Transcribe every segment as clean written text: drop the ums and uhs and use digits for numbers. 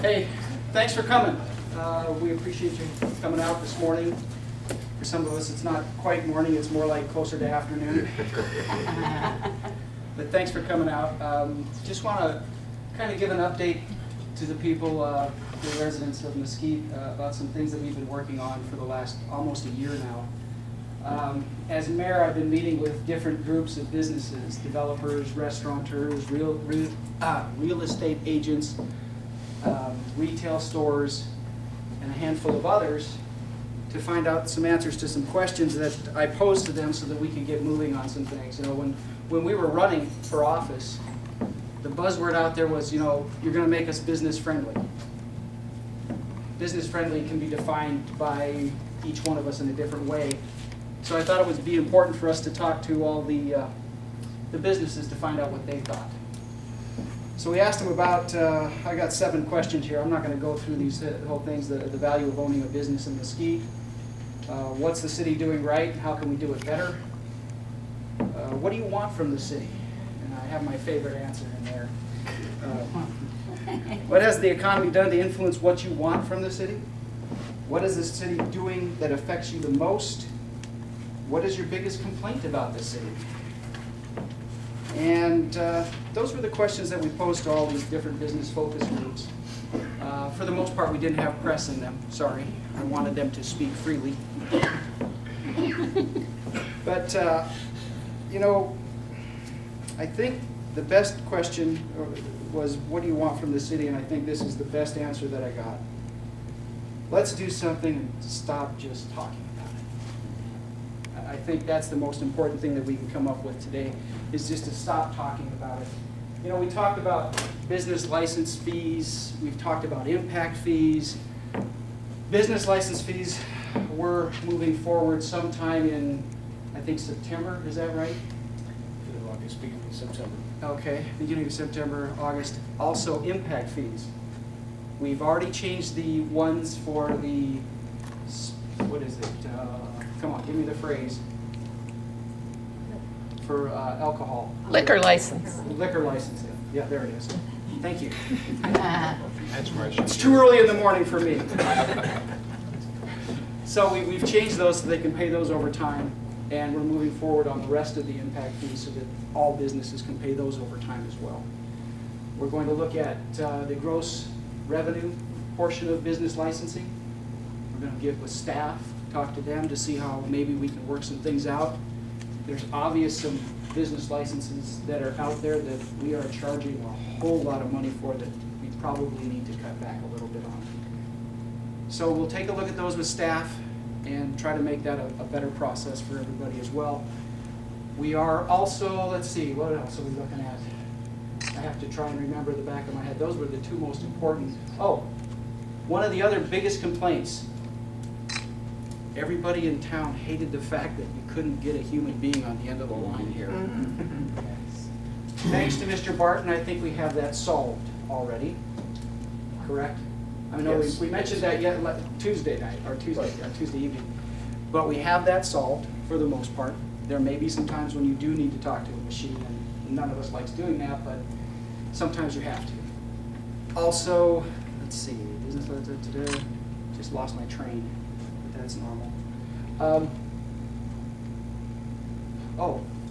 Hey, thanks for coming. We appreciate you coming out this morning. For some of us, it's not quite morning, it's more like closer to afternoon. But thanks for coming out. Just want to kind of give an update to the people, the residents of Mesquite, about some things that we've been working on for the last almost a year now. As mayor, I've been meeting with different groups of businesses, developers, restaurateurs, real estate agents, retail stores, and a handful of others to find out some answers to some questions that I posed to them so that we could get moving on some things. You know, when we were running for office, the buzzword out there was, you know, you're going to make us business friendly. Business friendly can be defined by each one of us in a different way. So I thought it would be important for us to talk to all the businesses to find out what they thought. So we asked them about, I got 7 questions here. I'm not going to go through these whole things, the value of owning a business in Mesquite. What's the city doing right? How can we do it better? What do you want from the city? And I have my favorite answer in there. What has the economy done to influence what you want from the city? What is the city doing that affects you the most? What is your biggest complaint about the city? And those were the questions that we posed to all these different business focus groups. For the most part, we didn't have press in them. Sorry. I wanted them to speak freely. But, you know, I think the best question was, what do you want from the city? And I think this is the best answer that I got. Let's do something and stop just talking about it. I think that's the most important thing that we can come up with today, is just to stop talking about it. You know, we talked about business license fees, we've talked about impact fees. Business license fees, we're moving forward sometime in, I think, September, is that right? August, beginning of September. Okay, beginning of September, August. Also, impact fees. We've already changed the ones for the, what is it? Come on, give me the phrase. For alcohol. Liquor license. Liquor license, yeah, there it is. Thank you. That's right. It's too early in the morning for me. So we've changed those so they can pay those over time, and we're moving forward on the rest of the impact fees so that all businesses can pay those over time as well. We're going to look at the gross revenue portion of business licensing. We're going to get with staff, talk to them to see how maybe we can work some things out. There's obvious some business licenses that are out there that we are charging a whole lot of money for that we probably need to cut back a little bit on. So we'll take a look at those with staff and try to make that a better process for everybody as well. We are also, let's see, what else are we looking at? I have to try and remember the back of my head. Those were the 2 most important. Oh, one of the other biggest complaints. Everybody in town hated the fact that you couldn't get a human being on the end of the line here. Thanks to Mr. Barton, I think we have that solved already. Correct? I know Yes. we mentioned that yet Tuesday night, or Tuesday evening. But we have that solved for the most part. There may be some times when you do need to talk to a machine, and none of us likes doing that, but sometimes you have to. Also, let's see, business, just lost my train. That's normal.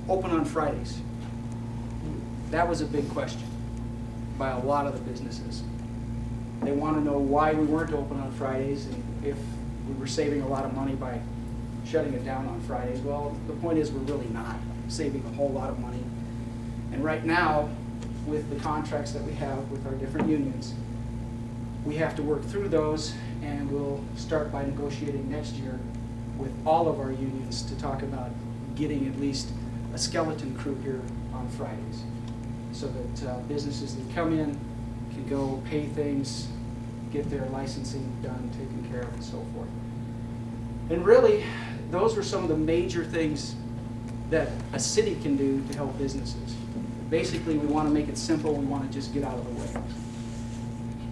Open on Fridays. That was a big question by a lot of the businesses. They want to know why we weren't open on Fridays and if we were saving a lot of money by shutting it down on Fridays. Well, the point is we're really not saving a whole lot of money. And right now, with the contracts that we have with our different unions, we have to work through those, and we'll start by negotiating next year with all of our unions to talk about getting at least a skeleton crew here on Fridays so that businesses that come in can go pay things, get their licensing done, taken care of, and so forth. And really, those were some of the major things that a city can do to help businesses. Basically, we want to make it simple. We want to just get out of the way.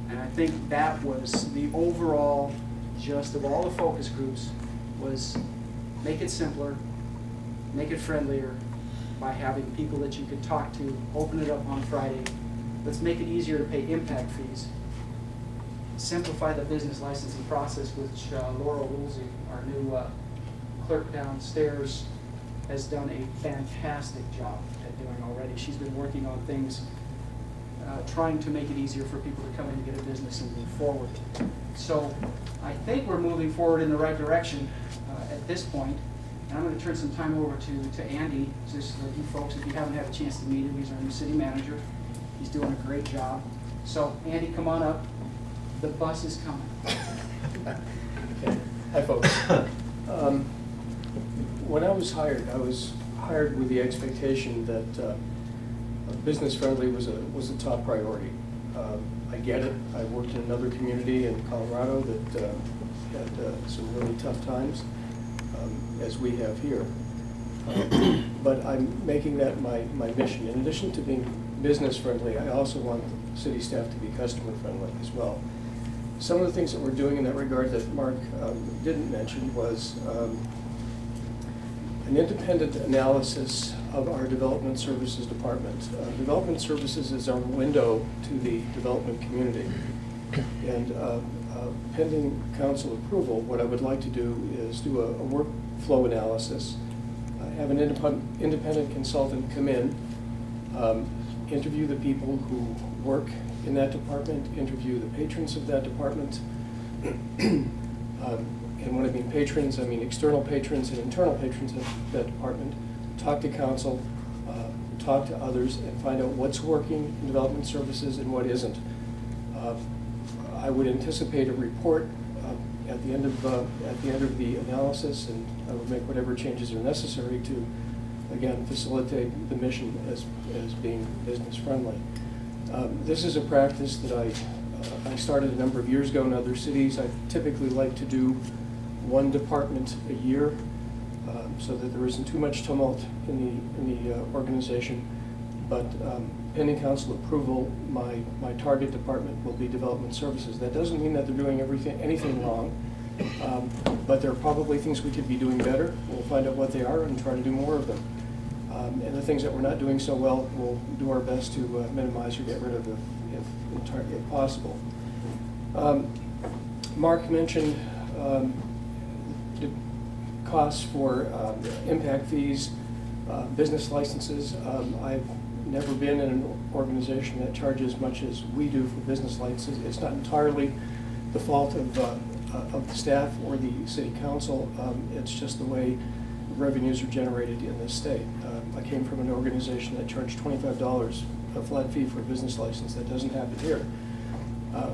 And I think that was the overall gist of all the focus groups, was make it simpler, make it friendlier by having people that you can talk to, open it up on Friday. Let's make it easier to pay impact fees. simplify the business licensing process, which Laurel Woolsey, our new clerk downstairs, has done a fantastic job at doing already. She's been working on things, trying to make it easier for people to come in and get a business and move forward. So I think we're moving forward in the right direction at this point. And I'm going to turn some time over to Andy, just for you folks, if you haven't had a chance to meet him. He's our new city manager. He's doing a great job. So Andy, come on up. The bus is coming. Okay. Hi, folks. When I was hired with the expectation that business friendly was a top priority. I get it. I worked in another community in Colorado that had some really tough times, as we have here. But I'm making that my mission. In addition to being business friendly, I also want city staff to be customer friendly as well. Some of the things that we're doing in that regard that Mark didn't mention was an independent analysis of our development services department. Development services is our window to the development community. And pending council approval, what I would like to do is do a workflow analysis, have an independent consultant come in, interview the people who work in that department, interview the patrons of that department. And when I mean patrons, I mean external patrons and internal patrons of that department. Talk to council, talk to others, and find out what's working in development services and what isn't. I would anticipate a report at the end of the analysis, and I would make whatever changes are necessary to, again, facilitate the mission as being business friendly. This is a practice that I started a number of years ago in other cities. I typically like to do one department a year, so that there isn't too much tumult in the organization. But pending council approval, my target department will be development services. That doesn't mean that they're doing anything wrong, but there are probably things we could be doing better. We'll find out what they are and try to do more of them. And the things that we're not doing so well, we'll do our best to minimize or get rid of if possible. Mark mentioned the costs for impact fees, business licenses. I've never been in an organization that charges as much as we do for business licenses. It's not entirely the fault of the staff or the city council. It's just the way revenues are generated in this state. I came from an organization that charged $25 a flat fee for a business license. That doesn't happen here.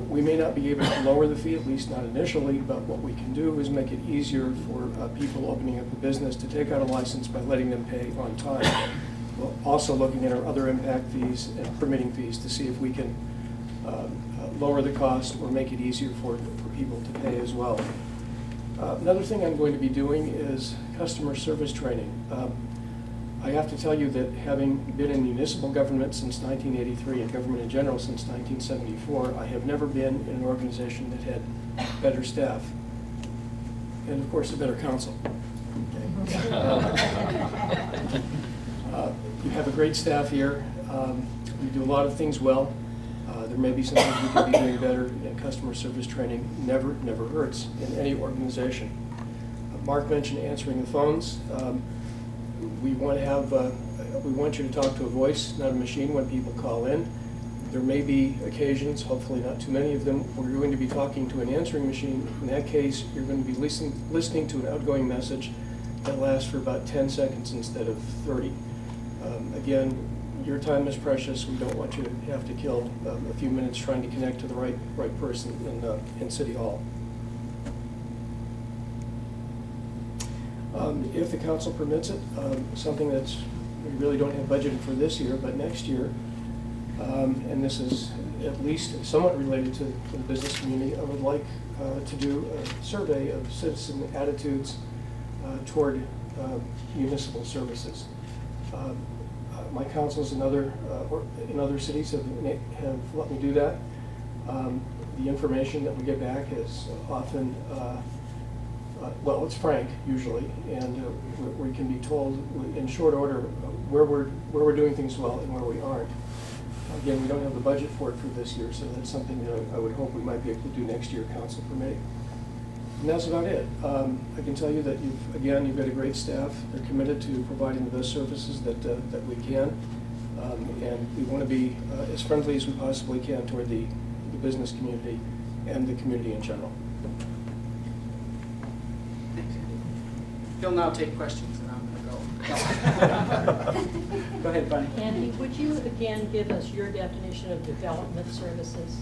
We may not be able to lower the fee, at least not initially, but what we can do is make it easier for people opening up a business to take out a license by letting them pay on time. We're also looking at our other impact fees and permitting fees to see if we can lower the cost or make it easier for people to pay as well. Another thing I'm going to be doing is customer service training. I have to tell you that having been in municipal government since 1983 and government in general since 1974, I have never been in an organization that had better staff and, of course, a better council. You have a great staff here. We do a lot of things well. There may be some things we could be doing better, and customer service training never hurts in any organization. Mark mentioned answering the phones. We want you to talk to a voice, not a machine, when people call in. There may be occasions, hopefully not too many of them, where you're going to be talking to an answering machine. In that case, you're going to be listening to an outgoing message that lasts for about 10 seconds instead of 30. Again, your time is precious. We don't want you to have to kill a few minutes trying to connect to the right person in City Hall. If the council permits it, something that's we really don't have budgeted for this year, but next year, and this is at least somewhat related to the business community, I would like to do a survey of citizen attitudes toward municipal services. My councils in other cities have let me do that. The information that we get back is often, well, it's frank usually, and we can be told in short order where we're doing things well and where we aren't. Again, we don't have the budget for it for this year, so that's something that I would hope we might be able to do next year, council permitting. And that's about it. I can tell you that you've got a great staff. They're committed to providing the best services that we can. And we want to be as friendly as we possibly can toward the business community and the community in general. Thanks, Andy. He'll now take questions, and I'm going to go. Go ahead, Bunny. Andy, would you again give us your definition of development services?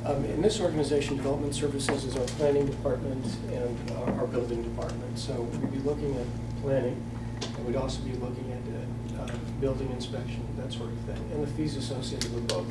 In this organization, development services is our planning department and our building department. So we'd be looking at planning, and we'd also be looking at building inspection, that sort of thing, and the fees associated with both.